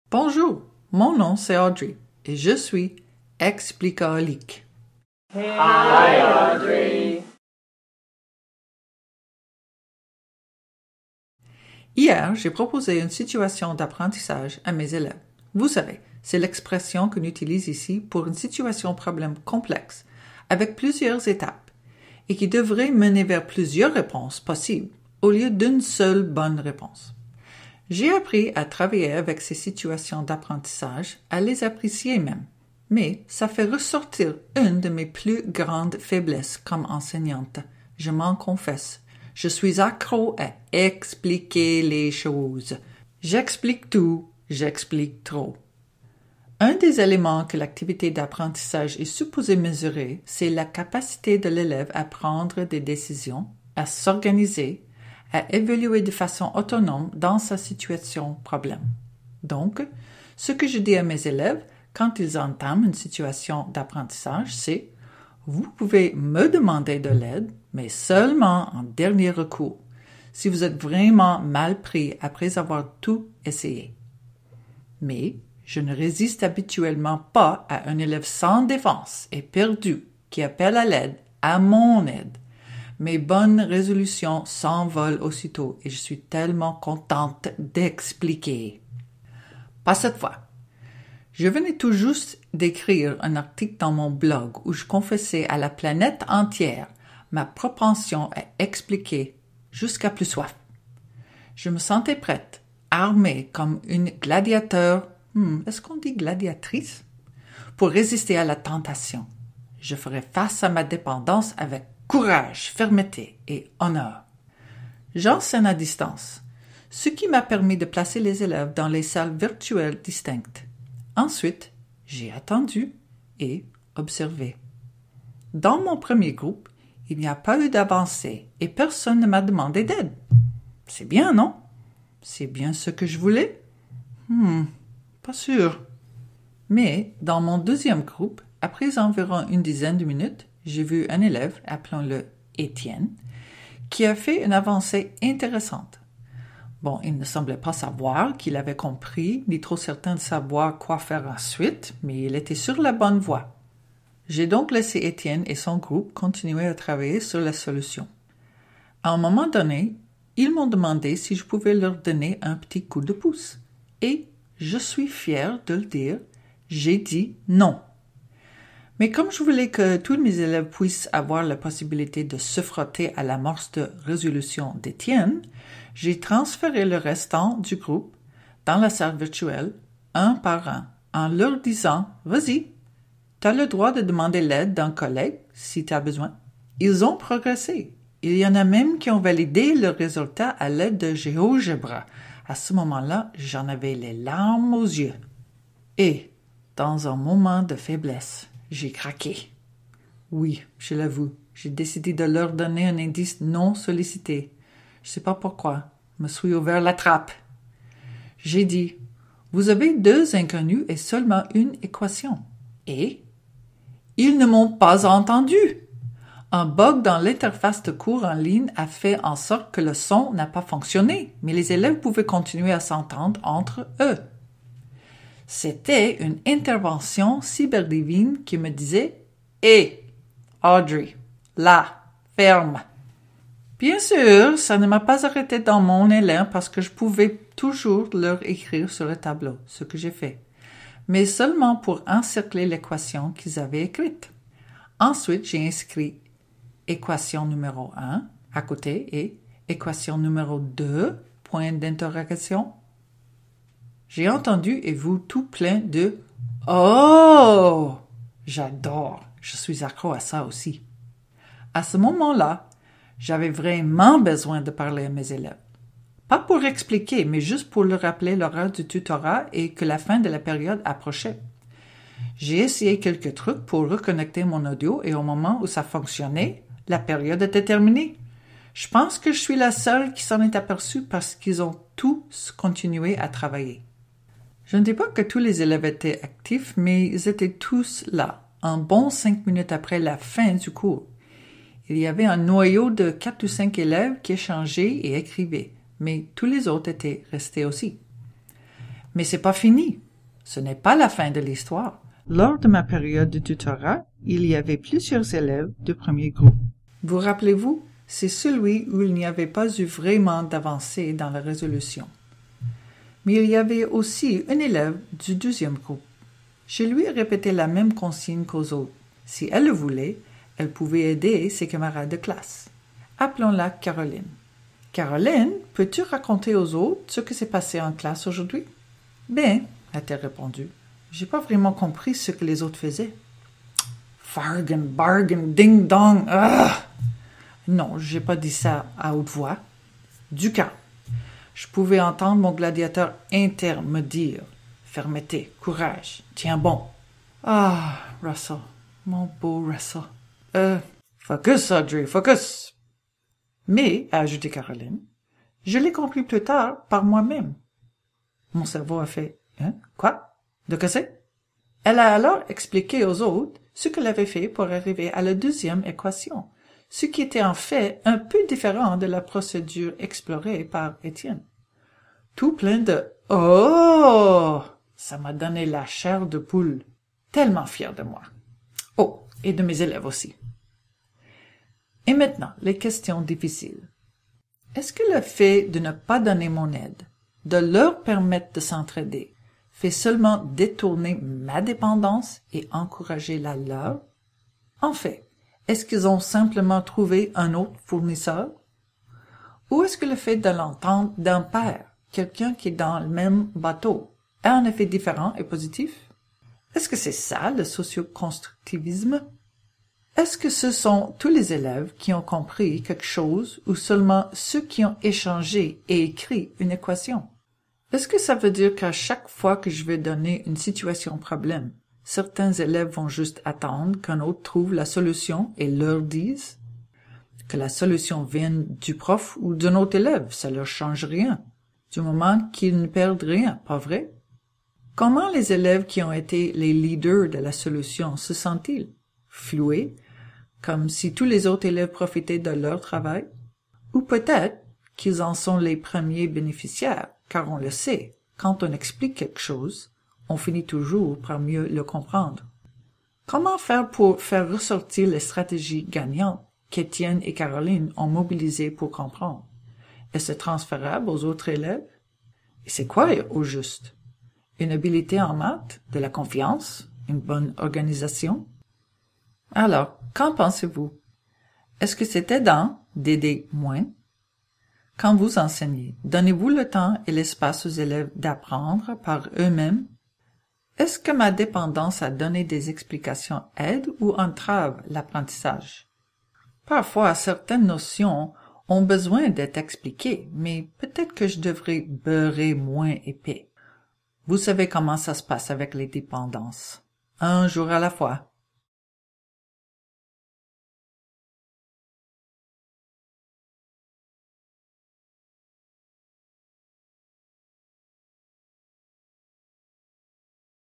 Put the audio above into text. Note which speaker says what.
Speaker 1: Bonjour, mon nom c'est Audrey et je suis Explicaholique.
Speaker 2: Hi, Audrey.
Speaker 1: Hier, j'ai proposé une situation d'apprentissage à mes élèves. Vous savez, c'est l'expression qu'on utilise ici pour une situation problème complexe, avec plusieurs étapes, et qui devrait mener vers plusieurs réponses possibles, au lieu d'une seule bonne réponse. J'ai appris à travailler avec ces situations d'apprentissage, à les apprécier même, mais ça fait ressortir une de mes plus grandes faiblesses comme enseignante. Je m'en confesse. Je suis accro à expliquer les choses. J'explique tout, j'explique trop. Un des éléments que l'activité d'apprentissage est supposée mesurer, c'est la capacité de l'élève à prendre des décisions, à s'organiser, à évoluer de façon autonome dans sa situation problème. Donc, ce que je dis à mes élèves quand ils entament une situation d'apprentissage, c'est « Vous pouvez me demander de l'aide, mais seulement en dernier recours, si vous êtes vraiment mal pris après avoir tout essayé. » Mais je ne résiste habituellement pas à un élève sans défense et perdu qui appelle à l'aide, à mon aide. Mes bonnes résolutions s'envolent aussitôt et je suis tellement contente d'expliquer. Pas cette fois. Je venais tout juste d'écrire un article dans mon blog où je confessais à la planète entière ma propension à expliquer jusqu'à plus soif. Je me sentais prête, armée comme une gladiateur, est-ce qu'on dit gladiatrice? Pour résister à la tentation. Je ferai face à ma dépendance avec courage, fermeté et honneur. J'enseigne à distance, ce qui m'a permis de placer les élèves dans les salles virtuelles distinctes. Ensuite, j'ai attendu et observé. Dans mon premier groupe, il n'y a pas eu d'avancée et personne ne m'a demandé d'aide. C'est bien, non? C'est bien ce que je voulais? Pas sûr. Mais dans mon deuxième groupe, après environ une dizaine de minutes, j'ai vu un élève, appelons-le Étienne, qui a fait une avancée intéressante. Bon, il ne semblait pas savoir qu'il avait compris, ni trop certain de savoir quoi faire ensuite, mais il était sur la bonne voie. J'ai donc laissé Étienne et son groupe continuer à travailler sur la solution. À un moment donné, ils m'ont demandé si je pouvais leur donner un petit coup de pouce. Et je suis fière de le dire, j'ai dit non. Mais comme je voulais que tous mes élèves puissent avoir la possibilité de se frotter à l'amorce de résolution d'Étienne, j'ai transféré le restant du groupe dans la salle virtuelle, un par un, en leur disant « Vas-y, t'as le droit de demander l'aide d'un collègue si t'as besoin. » Ils ont progressé. Il y en a même qui ont validé leurs résultats à l'aide de GeoGebra. À ce moment-là, j'en avais les larmes aux yeux. Et, dans un moment de faiblesse, j'ai craqué. Oui, je l'avoue, j'ai décidé de leur donner un indice non sollicité. Je sais pas pourquoi, je me suis ouvert la trappe. J'ai dit, vous avez 2 inconnus et seulement une équation. Et ils ne m'ont pas entendu. Un bug dans l'interface de cours en ligne a fait en sorte que le son n'a pas fonctionné, mais les élèves pouvaient continuer à s'entendre entre eux. C'était une intervention cyberdivine qui me disait « Hé, Audrey, là, ferme !» Bien sûr, ça ne m'a pas arrêté dans mon élan parce que je pouvais toujours leur écrire sur le tableau, ce que j'ai fait, mais seulement pour encercler l'équation qu'ils avaient écrite. Ensuite, j'ai inscrit équation numéro 1 à côté et équation numéro 2, point d'interrogation. J'ai entendu et vu tout plein de « Oh !» J'adore, je suis accro à ça aussi. À ce moment-là, j'avais vraiment besoin de parler à mes élèves. Pas pour expliquer, mais juste pour leur rappeler l'horaire du tutorat et que la fin de la période approchait. J'ai essayé quelques trucs pour reconnecter mon audio et au moment où ça fonctionnait, la période était terminée. Je pense que je suis la seule qui s'en est aperçue parce qu'ils ont tous continué à travailler. Je ne dis pas que tous les élèves étaient actifs, mais ils étaient tous là, un bon 5 minutes après la fin du cours. Il y avait un noyau de 4 ou 5 élèves qui échangeaient et écrivaient, mais tous les autres étaient restés aussi. Mais c'est pas fini. Ce n'est pas la fin de l'histoire. Lors de ma période de tutorat, il y avait plusieurs élèves de premier groupe. Vous rappelez-vous, c'est celui où il n'y avait pas eu vraiment d'avancée dans la résolution. Mais il y avait aussi un élève du deuxième groupe. Je lui ai répété la même consigne qu'aux autres. Si elle le voulait, elle pouvait aider ses camarades de classe. Appelons-la Caroline. Caroline, peux-tu raconter aux autres ce qui s'est passé en classe aujourd'hui? Ben, a-t-elle répondu, j'ai pas vraiment compris ce que les autres faisaient. Fargan, bargain, ding dong, ah! Non, j'ai pas dit ça à haute voix. Du calme. Je pouvais entendre mon gladiateur interne me dire « Fermeté, courage, tiens bon. » Ah, Russell, mon beau Russell. Focus, Audrey, focus. Mais, a ajouté Caroline, je l'ai compris plus tard par moi-même. Mon cerveau a fait « Hein? Quoi? De que c'est? » Elle a alors expliqué aux autres ce qu'elle avait fait pour arriver à la deuxième équation, ce qui était en fait un peu différent de la procédure explorée par Étienne. Tout plein de « Oh !» Ça m'a donné la chair de poule. Tellement fière de moi. Oh, et de mes élèves aussi. Et maintenant, les questions difficiles. Est-ce que le fait de ne pas donner mon aide, de leur permettre de s'entraider, fait seulement détourner ma dépendance et encourager la leur? En fait, est-ce qu'ils ont simplement trouvé un autre fournisseur? Ou est-ce que le fait de l'entendre d'un père, quelqu'un qui est dans le même bateau, a un effet différent et positif? Est-ce que c'est ça le socioconstructivisme? Est-ce que ce sont tous les élèves qui ont compris quelque chose ou seulement ceux qui ont échangé et écrit une équation? Est-ce que ça veut dire qu'à chaque fois que je vais donner une situation problème, certains élèves vont juste attendre qu'un autre trouve la solution et leur dise? Que la solution vienne du prof ou d'un autre élève, ça leur change rien, du moment qu'ils ne perdent rien, pas vrai? Comment les élèves qui ont été les leaders de la solution se sentent-ils? Floués, comme si tous les autres élèves profitaient de leur travail? Ou peut-être qu'ils en sont les premiers bénéficiaires, car on le sait, quand on explique quelque chose, on finit toujours par mieux le comprendre. Comment faire pour faire ressortir les stratégies gagnantes qu'Étienne et Caroline ont mobilisées pour comprendre? Est-ce transférable aux autres élèves? Et c'est quoi au juste? Une habileté en maths, de la confiance, une bonne organisation? Alors, qu'en pensez-vous? Est-ce que c'est aidant d'aider moins? Quand vous enseignez, donnez-vous le temps et l'espace aux élèves d'apprendre par eux-mêmes? Est-ce que ma dépendance à donner des explications aide ou entrave l'apprentissage? Parfois, certaines notions ont besoin d'être expliquées, mais peut-être que je devrais beurrer moins épais. Vous savez comment ça se passe avec les dépendances. Un jour à la fois.